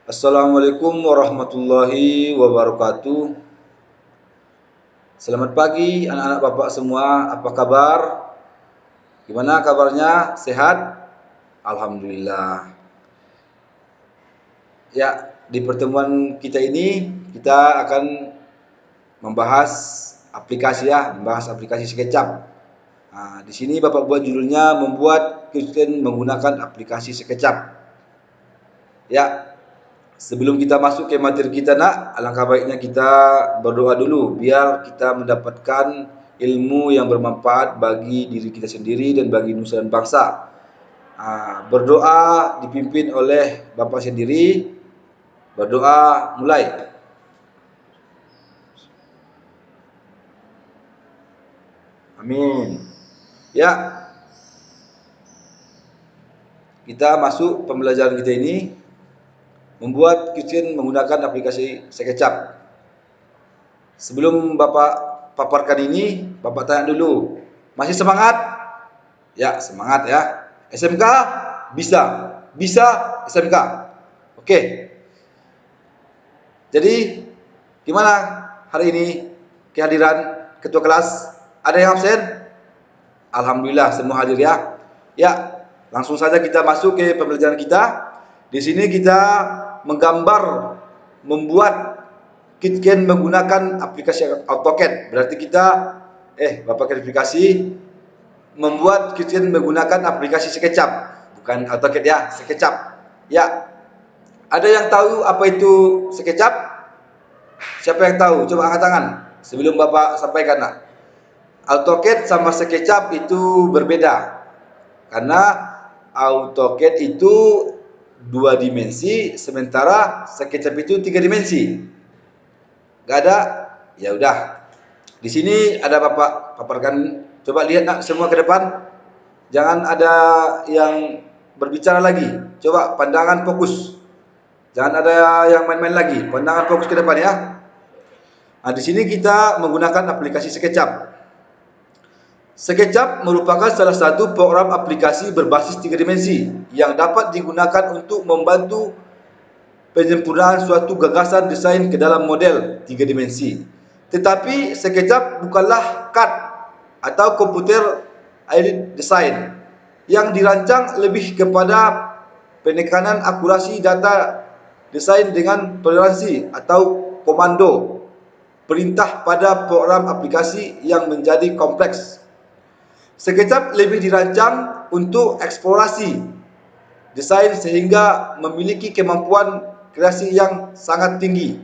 Assalamualaikum warahmatullahi wabarakatuh. Selamat pagi anak-anak bapak semua. Apa kabar? Gimana kabarnya? Sehat? Alhamdulillah. Ya, di pertemuan kita ini kita akan membahas membahas aplikasi SketchUp. Nah, di sini bapak buat judulnya membuat Kristen menggunakan aplikasi SketchUp. Ya, sebelum kita masuk ke materi kita alangkah baiknya kita berdoa dulu biar kita mendapatkan ilmu yang bermanfaat bagi diri kita sendiri dan bagi nusa dan bangsa. Berdoa dipimpin oleh Bapak sendiri. Berdoa mulai. Amin. Ya, kita masuk pembelajaran kita ini membuat kitchen menggunakan aplikasi SketchUp. Sebelum Bapak paparkan ini, Bapak tanya dulu, masih semangat? Ya, semangat ya. SMK bisa, bisa SMK. Oke. Jadi gimana hari ini kehadiran ketua kelas? Ada yang absen? Alhamdulillah semua hadir ya. Ya, langsung saja kita masuk ke pembelajaran kita. Di sini kita menggambar, membuat KitCam menggunakan aplikasi AutoCAD. Berarti kita Bapak klarifikasi membuat KitCam menggunakan aplikasi SketchUp, bukan AutoCAD ya, SketchUp. Ya. Ada yang tahu apa itu SketchUp? Siapa yang tahu? Coba angkat tangan sebelum Bapak sampaikan AutoCAD sama SketchUp itu berbeda. Karena AutoCAD itu 2 dimensi, sementara SketchUp itu 3 dimensi. Gak ada? Ya udah. Di sini ada Bapak paparkan. Coba lihat semua ke depan. Jangan ada yang berbicara lagi. Coba pandangan fokus. Jangan ada yang main-main lagi. Pandangan fokus ke depan ya. Nah, di sini kita menggunakan aplikasi SketchUp. SketchUp merupakan salah satu program aplikasi berbasis 3 dimensi yang dapat digunakan untuk membantu penyempurnaan suatu gagasan desain ke dalam model 3 dimensi. Tetapi SketchUp bukanlah CAD atau komputer aided design yang dirancang lebih kepada penekanan akurasi data desain dengan toleransi atau komando perintah pada program aplikasi yang menjadi kompleks. SketchUp lebih dirancang untuk eksplorasi desain sehingga memiliki kemampuan kreasi yang sangat tinggi,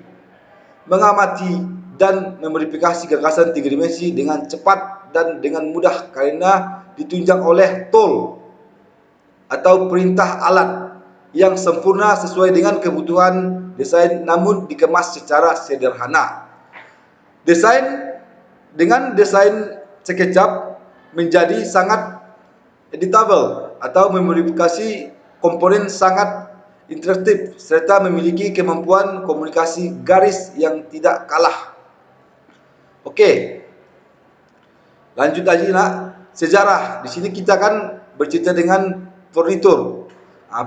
mengamati dan memodifikasi gagasan 3 dimensi dengan cepat dan dengan mudah karena ditunjang oleh tool atau perintah alat yang sempurna sesuai dengan kebutuhan desain namun dikemas secara sederhana. Dengan desain SketchUp menjadi sangat editable atau memodifikasi komponen sangat interaktif serta memiliki kemampuan komunikasi garis yang tidak kalah. Oke, lanjut aja sejarah. Di sini kita kan bercerita dengan furnitur.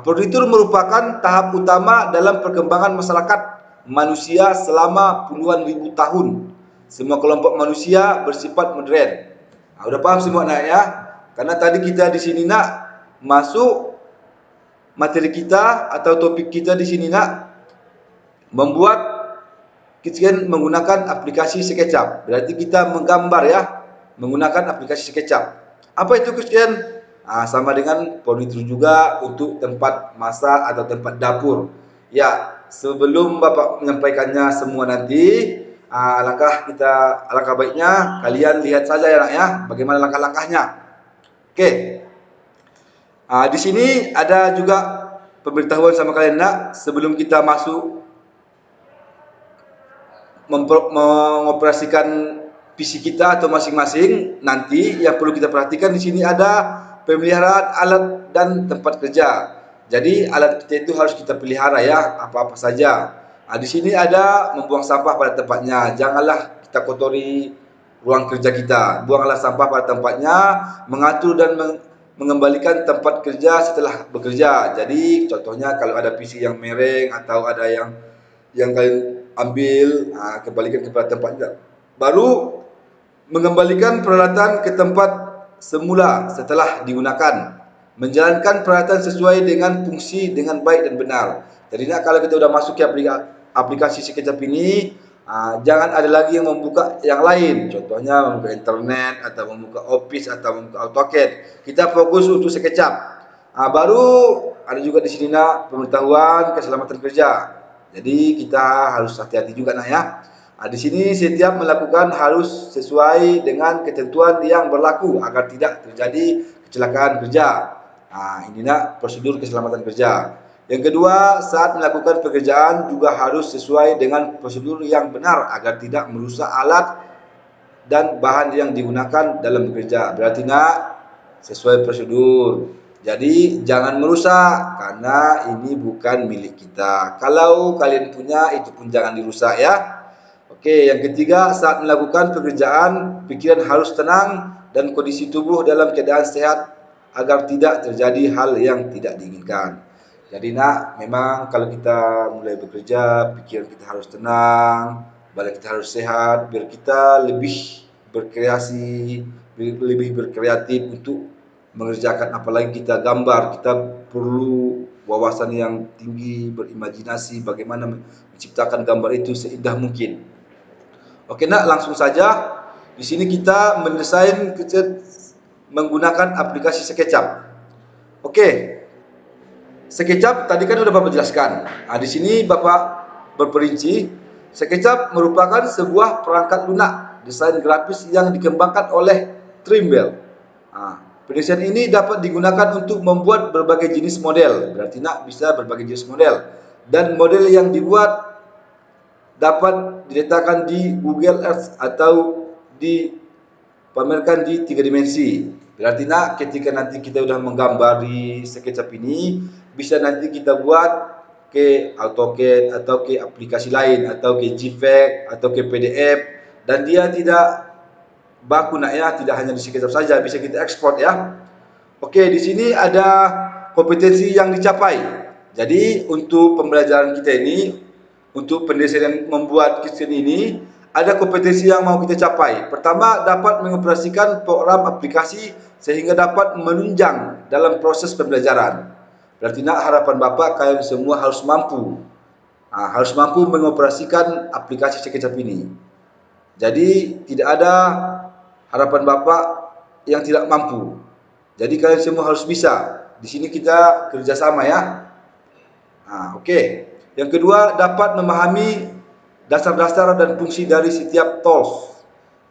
Furnitur merupakan tahap utama dalam perkembangan masyarakat manusia selama puluhan ribu tahun. Semua kelompok manusia bersifat modern. Udah paham semua ya? Karena tadi kita di sini masuk materi kita atau topik kita di sini membuat kitchen menggunakan aplikasi SketchUp. Berarti kita menggambar ya menggunakan aplikasi SketchUp. Apa itu kitchen? Sama dengan furnitur juga untuk tempat masak atau tempat dapur. Ya, sebelum Bapak menyampaikannya semua nanti, alangkah baiknya kalian lihat saja ya bagaimana langkah-langkahnya. Oke. Di sini ada juga pemberitahuan sama kalian sebelum kita masuk mengoperasikan PC kita atau masing-masing, nanti yang perlu kita perhatikan di sini ada pemeliharaan alat dan tempat kerja. Jadi alat kita itu harus kita pelihara ya, apa-apa saja. Di sini ada membuang sampah pada tempatnya. Janganlah kita kotori ruang kerja kita. Buanglah sampah pada tempatnya, mengatur dan mengembalikan tempat kerja setelah bekerja. Jadi contohnya kalau ada PC yang mereng atau ada yang kalian ambil, kembalikan kepada tempatnya. Baru mengembalikan peralatan ke tempat semula setelah digunakan. Menjalankan peralatan sesuai dengan fungsi dengan baik dan benar. Jadi kalau kita sudah masuk ke aplikasi SketchUp ini, jangan ada lagi yang membuka yang lain. Contohnya membuka internet atau membuka Office atau membuka AutoCAD. Kita fokus untuk SketchUp. Baru ada juga di sini pemberitahuan keselamatan kerja. Jadi kita harus hati-hati juga ya. Di sini setiap melakukan harus sesuai dengan ketentuan yang berlaku agar tidak terjadi kecelakaan kerja. Ini prosedur keselamatan kerja. Yang kedua, saat melakukan pekerjaan juga harus sesuai dengan prosedur yang benar agar tidak merusak alat dan bahan yang digunakan dalam bekerja. Berarti sesuai prosedur. Jadi jangan merusak karena ini bukan milik kita. Kalau kalian punya, itu pun jangan dirusak ya. Oke, yang ketiga, saat melakukan pekerjaan, pikiran harus tenang dan kondisi tubuh dalam keadaan sehat agar tidak terjadi hal yang tidak diinginkan. Jadi memang kalau kita mulai bekerja, pikiran kita harus tenang, badan kita harus sehat, biar kita lebih berkreasi, lebih berkreatif untuk mengerjakan. Apalagi kita gambar, kita perlu wawasan yang tinggi, berimajinasi bagaimana menciptakan gambar itu seindah mungkin. Oke langsung saja. Di sini kita mendesain menggunakan aplikasi SketchUp. Oke, SketchUp tadi kan sudah Bapak jelaskan. Di sini Bapak berperinci, SketchUp merupakan sebuah perangkat lunak desain grafis yang dikembangkan oleh Trimble. Pendesain ini dapat digunakan untuk membuat berbagai jenis model. Berarti bisa berbagai jenis model. Dan model yang dibuat dapat diletakkan di Google Earth atau dipamerkan di 3 dimensi. Berarti ketika nanti kita sudah menggambar di SketchUp ini, bisa nanti kita buat ke AutoCAD atau ke aplikasi lain atau ke JPEG atau ke PDF, dan dia tidak baku tidak hanya di SketchUp saja, bisa kita ekspor ya. Oke, di sini ada kompetensi yang dicapai. Jadi untuk pembelajaran kita ini, untuk pendesainan membuat kitchen ini, ada kompetensi yang mau kita capai. Pertama, dapat mengoperasikan program aplikasi sehingga dapat menunjang dalam proses pembelajaran. Berarti harapan Bapak kalian semua harus mampu. Harus mampu mengoperasikan aplikasi SketchUp ini. Jadi tidak ada harapan Bapak yang tidak mampu. Jadi kalian semua harus bisa. Di sini kita kerjasama ya. Oke. Yang kedua, dapat memahami dasar-dasar dan fungsi dari setiap tools.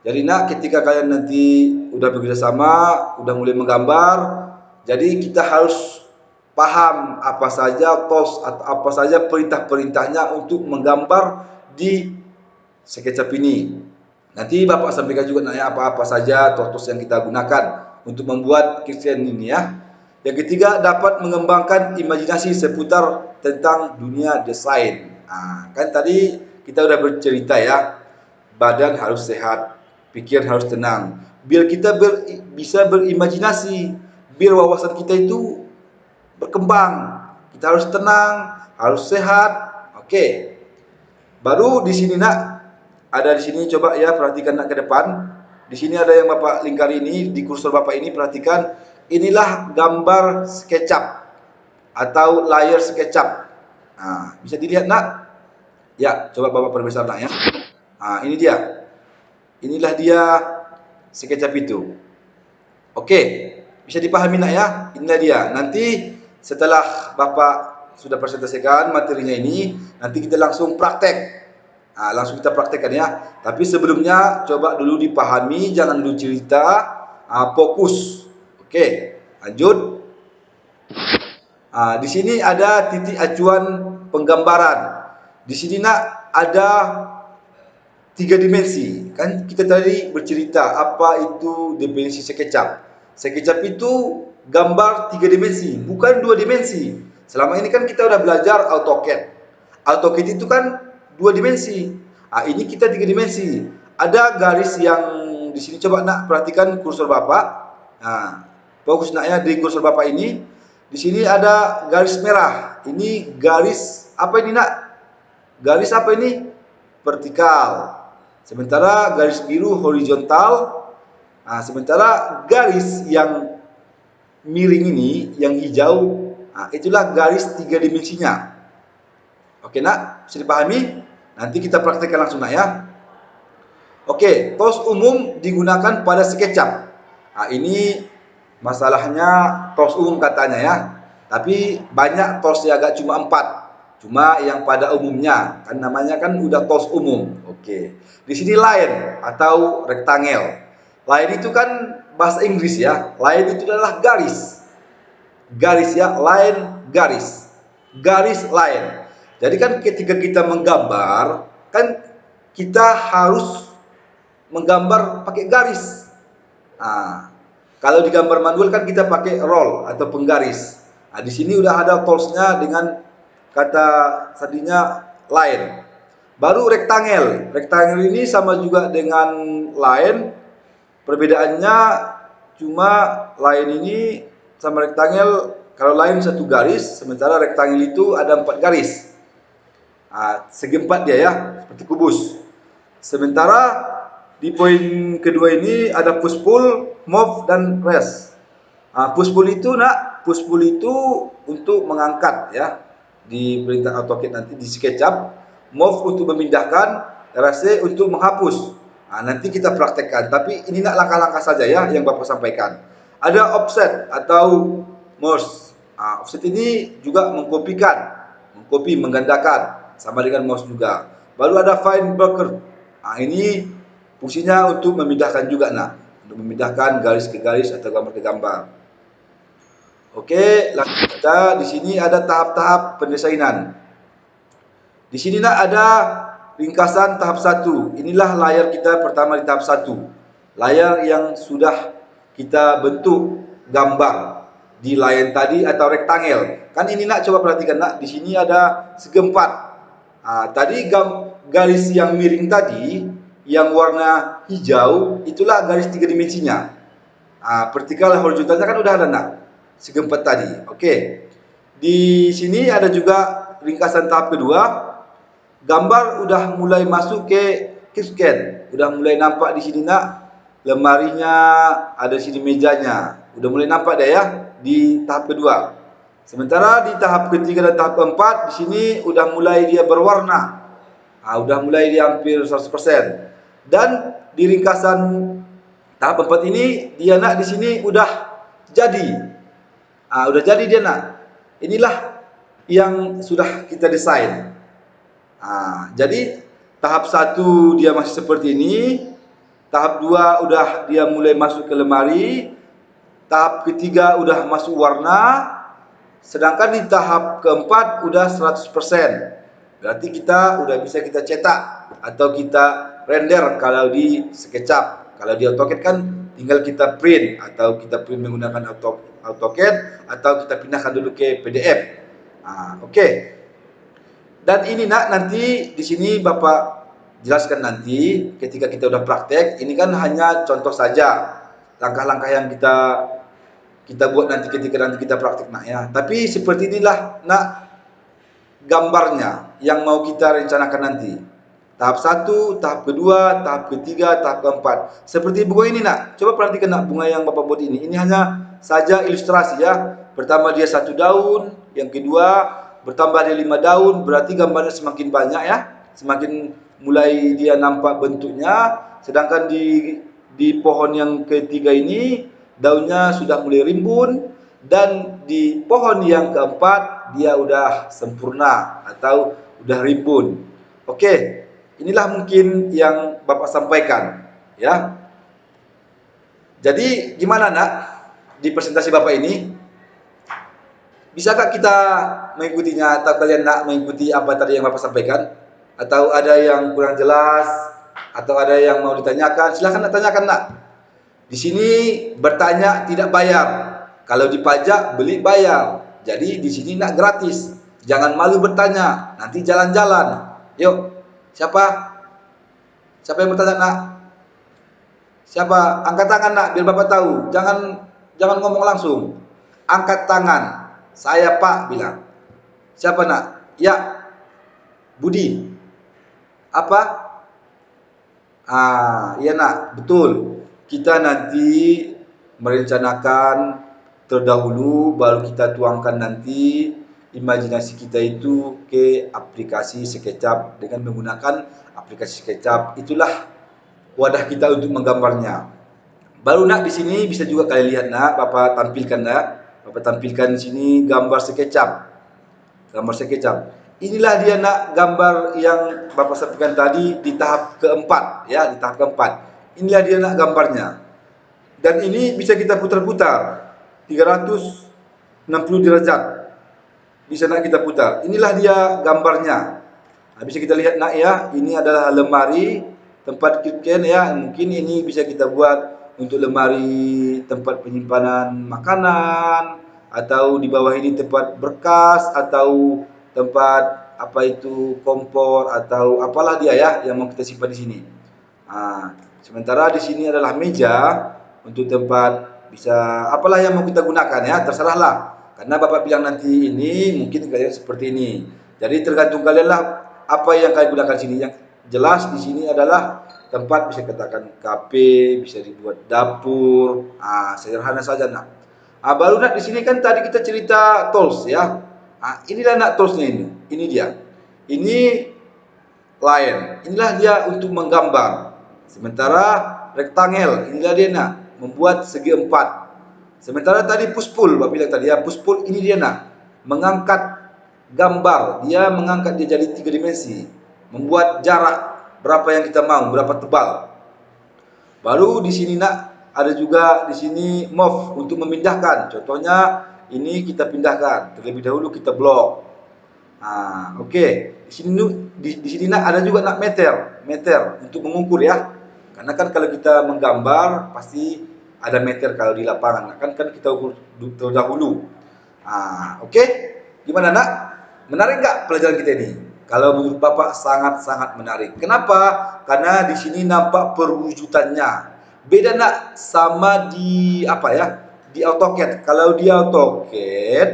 Jadi ketika kalian nanti udah bekerja sama, udah mulai menggambar, jadi kita harus paham apa saja tools atau apa saja perintah-perintahnya untuk menggambar di SketchUp ini. Nanti Bapak sampaikan juga apa-apa saja tools yang kita gunakan untuk membuat kitchen ini ya. Yang ketiga, dapat mengembangkan imajinasi seputar tentang dunia desain. Kan tadi kita udah bercerita ya, badan harus sehat, pikiran harus tenang. Biar kita bisa berimajinasi, biar wawasan kita itu berkembang. Kita harus tenang, harus sehat. Oke. Baru di sini ada di sini, coba ya perhatikan ke depan. Di sini ada yang Bapak lingkari ini, di kursor Bapak ini perhatikan. Inilah gambar SketchUp atau layar SketchUp. Bisa dilihat ya, coba Bapak perbesar ya. Ini dia. Inilah dia SketchUp itu. Oke, bisa dipahami ya. Inilah dia. Nanti setelah Bapak sudah presentasikan materinya ini, nanti kita langsung praktek. Langsung kita praktekkan ya. Tapi sebelumnya coba dulu dipahami, jangan dulu cerita, fokus. Oke, lanjut. Di sini ada titik acuan penggambaran. Di sini ada 3 dimensi. Kan kita tadi bercerita apa itu definisi SketchUp. SketchUp itu gambar 3 dimensi, bukan 2 dimensi. Selama ini kan kita udah belajar AutoCAD. AutoCAD itu kan 2 dimensi. Ini kita 3 dimensi. Ada garis yang di sini, coba perhatikan kursor Bapak. Fokus nak ya di kursor Bapak ini. Di sini ada garis merah. Ini garis apa ini nak? Garis apa ini? Vertikal. Sementara garis biru horizontal. Nah, sementara garis yang miring ini, yang hijau, nah, itulah garis 3 dimensinya. Oke nak, bisa dipahami? Nanti kita praktekkan langsung nak ya. Oke, tools umum digunakan pada SketchUp. Nah, ini masalahnya tools umum katanya ya. Tapi banyak tools yang agak cuma 4. Cuma yang pada umumnya, kan namanya kan udah tools umum. Oke. Di sini line atau rectangle. Line itu kan bahasa Inggris ya. Line itu adalah garis. Garis ya, line garis. Garis line. Jadi kan ketika kita menggambar, kan kita harus menggambar pakai garis. Nah, kalau di gambar manual kan kita pakai roll atau penggaris. Nah, di sini udah ada toolsnya dengan kata tadinya line. Baru rectangle. Rectangle ini sama juga dengan line. Perbedaannya cuma line ini sama rectangle. Kalau line satu garis, sementara rectangle itu ada 4 garis. Nah, segi 4 dia ya, seperti kubus. Sementara di poin kedua ini ada push pull, move dan rest. Nah, push pull itu untuk mengangkat ya di perintah AutoCAD nanti di SketchUp, move untuk memindahkan, rest untuk menghapus. Nah, nanti kita praktekkan. Tapi ini nak langkah-langkah saja ya yang Bapak sampaikan. Ada offset atau mouse. Nah, offset ini juga mengcopy, menggandakan, sama dengan mouse juga. Baru ada find broker. Nah, ini fungsinya untuk memindahkan juga nak, untuk memindahkan garis ke garis atau gambar ke gambar. Oke, lanjut kita. Di sini ada tahap-tahap pendesainan. Di sini nak ada ringkasan tahap 1. Inilah layar kita pertama di tahap 1. Layar yang sudah kita bentuk gambar di layar tadi atau rectangle. Kan ini nak coba perhatikan nak, di sini ada segi 4. Tadi garis yang miring tadi yang warna hijau itulah garis 3 dimensinya. Vertikal horizontalnya kan udah ada nak, segi 4 tadi. Oke. Di sini ada juga ringkasan tahap kedua. Gambar udah mulai masuk ke scan. Udah mulai nampak di sini nak, lemarinya, ada sini mejanya. Udah mulai nampak deh ya di tahap kedua. Sementara di tahap ketiga dan tahap keempat di sini udah mulai dia berwarna. Udah mulai dia hampir 100%. Dan di ringkasan tahap 4 ini dia nak di sini udah jadi. Udah jadi dia nak. Inilah yang sudah kita desain. Jadi tahap 1 dia masih seperti ini. Tahap 2 udah dia mulai masuk ke lemari. Tahap ketiga udah masuk warna. Sedangkan di tahap keempat udah 100%. Berarti kita udah bisa kita cetak atau kita render kalau di SketchUp. Kalau di AutoCAD kan tinggal kita print, atau kita print menggunakan AutoCAD, atau kita pindahkan dulu ke PDF. Oke. Dan ini nak nanti di sini Bapak jelaskan nanti ketika kita udah praktek. Ini kan hanya contoh saja langkah-langkah yang kita buat nanti ketika nanti kita praktek nak ya. Tapi seperti inilah nak gambarnya yang mau kita rencanakan nanti. Tahap 1, tahap kedua, tahap ketiga, tahap keempat. Seperti bunga ini nak. Coba perhatikan nak bunga yang Bapak buat ini. Ini hanya saja ilustrasi ya. Pertama dia 1 daun, yang kedua bertambah dia 5 daun, berarti gambarnya semakin banyak ya. Semakin mulai dia nampak bentuknya. Sedangkan di pohon yang ketiga ini daunnya sudah mulai rimbun, dan di pohon yang keempat dia udah sempurna atau udah rimbun. Oke, inilah mungkin yang Bapak sampaikan ya. Jadi gimana nak di presentasi Bapak ini? Bisakah kita mengikutinya, atau kalian nak mengikuti apa tadi yang Bapak sampaikan? Atau ada yang kurang jelas, atau ada yang mau ditanyakan? Silahkan nak tanyakan nak. Di sini bertanya tidak bayar. Kalau dipajak beli bayar. Jadi di sini nak gratis. Jangan malu bertanya. Nanti jalan-jalan. Yuk, siapa? Siapa yang bertanya nak? Siapa? Angkat tangan nak biar Bapak tahu. Jangan jangan ngomong langsung. Angkat tangan. Saya Pak bilang. Siapa nak? Ya, Budi. Apa? Iya nak, betul. Kita nanti merencanakan terdahulu, baru kita tuangkan nanti imajinasi kita itu ke aplikasi SketchUp. Dengan menggunakan aplikasi SketchUp, itulah wadah kita untuk menggambarnya. Baru nak di sini bisa juga kalian lihat nak, Bapak tampilkan nak. Bapak tampilkan di sini gambar SketchUp. Gambar SketchUp. Inilah dia nak gambar yang Bapak sampaikan tadi di tahap keempat, ya, di tahap keempat. Inilah dia nak gambarnya. Dan ini bisa kita putar-putar 360 derajat. Bisa nak kita putar. Inilah dia gambarnya. Nah, bisa kita lihat nak ya, ini adalah lemari tempat kitchen ya. Mungkin ini bisa kita buat untuk lemari tempat penyimpanan makanan, atau di bawah ini tempat berkas, atau tempat apa itu kompor, atau apalah dia ya yang mau kita simpan di sini. Sementara di sini adalah meja untuk tempat bisa apalah yang mau kita gunakan ya, terserahlah. Karena Bapak bilang nanti ini mungkin kalian seperti ini. Jadi tergantung kalian lah apa yang kalian gunakan sini. Yang jelas di sini adalah tempat bisa katakan kafe, bisa dibuat dapur, sederhana saja nak. Baru nak di sini kan tadi kita cerita tools ya. Inilah nak toolsnya ini dia. Ini line, inilah dia untuk menggambar. Sementara rectangle, inilah dia nak membuat segi empat. Sementara tadi push pull, Bapak bilang tadi ya, push pull ini dia nak mengangkat gambar, dia mengangkat dia jadi 3 dimensi, membuat jarak berapa yang kita mau, berapa tebal. Baru di sini nak ada juga di sini move untuk memindahkan. Contohnya ini kita pindahkan. Terlebih dahulu kita blok. Oke. Di sini nak ada juga nak meter untuk mengukur ya. Karena kan kalau kita menggambar pasti ada meter kalau di lapangan. Kan kita ukur terdahulu. Oke. Gimana nak? Menarik nggak pelajaran kita ini? Kalau menurut Bapak sangat-sangat menarik. Kenapa? Karena di sini nampak perwujudannya. Beda nak sama di apa ya? Di AutoCAD. Kalau di AutoCAD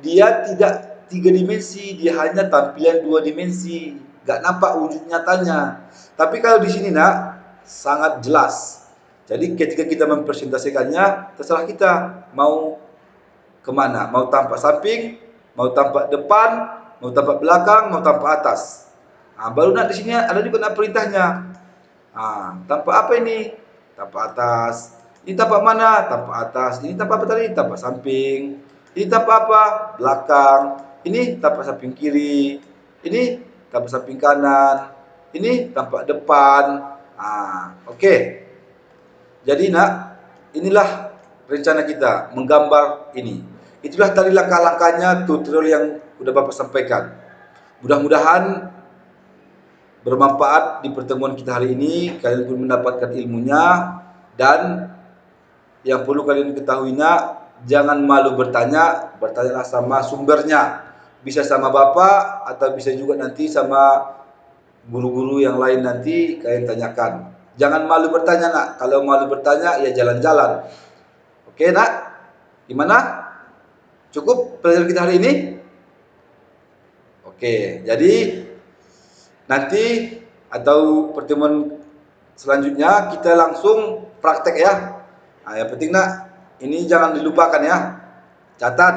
dia tidak 3 dimensi, dia hanya tampilan 2 dimensi. Gak nampak wujud nyatanya. Tapi kalau di sini nak sangat jelas. Jadi ketika kita mempresentasikannya, terserah kita mau kemana, mau tampak samping, mau tampak depan, mau tampak belakang, mau tampak atas. Baru nak di sini ada juga nak perintahnya. Tampak apa ini? Tampak atas. Ini tampak mana? Tampak atas. Ini tampak apa tadi? Tampak samping. Ini tampak apa? Belakang. Ini tampak samping kiri. Ini tampak samping kanan. Ini tampak depan. Oke. Jadi nak, inilah rencana kita menggambar ini. Itulah tadi langkah-langkahnya tutorial yang sudah Bapak sampaikan. Mudah-mudahan bermanfaat di pertemuan kita hari ini. Kalian pun mendapatkan ilmunya. Dan yang perlu kalian ketahui nak, jangan malu bertanya. Bertanyalah sama sumbernya. Bisa sama Bapak atau bisa juga nanti sama guru-guru yang lain nanti kalian tanyakan. Jangan malu bertanya nak. Kalau malu bertanya ya jalan-jalan. Oke nak? Gimana? Cukup pelajaran kita hari ini? Oke, jadi nanti atau pertemuan selanjutnya kita langsung praktek ya. Yang penting nak, ini jangan dilupakan ya. Catat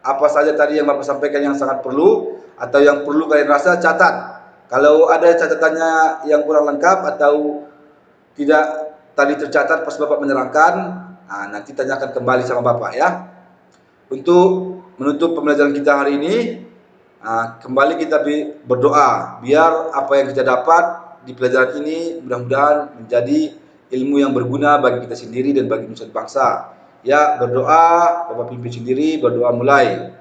apa saja tadi yang Bapak sampaikan yang sangat perlu, atau yang perlu kalian rasa catat. Kalau ada catatannya yang kurang lengkap atau tidak tadi tercatat pas Bapak menerangkan, nanti tanyakan kembali sama Bapak ya. Untuk menutup pembelajaran kita hari ini, kembali kita berdoa biar apa yang kita dapat di pelajaran ini mudah-mudahan menjadi ilmu yang berguna bagi kita sendiri dan bagi nusa bangsa. Ya, berdoa, Bapak pimpin sendiri, berdoa mulai.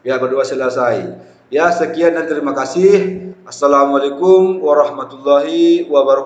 Ya, berdoa selesai. Ya, sekian dan terima kasih. Assalamualaikum warahmatullahi wabarakatuh.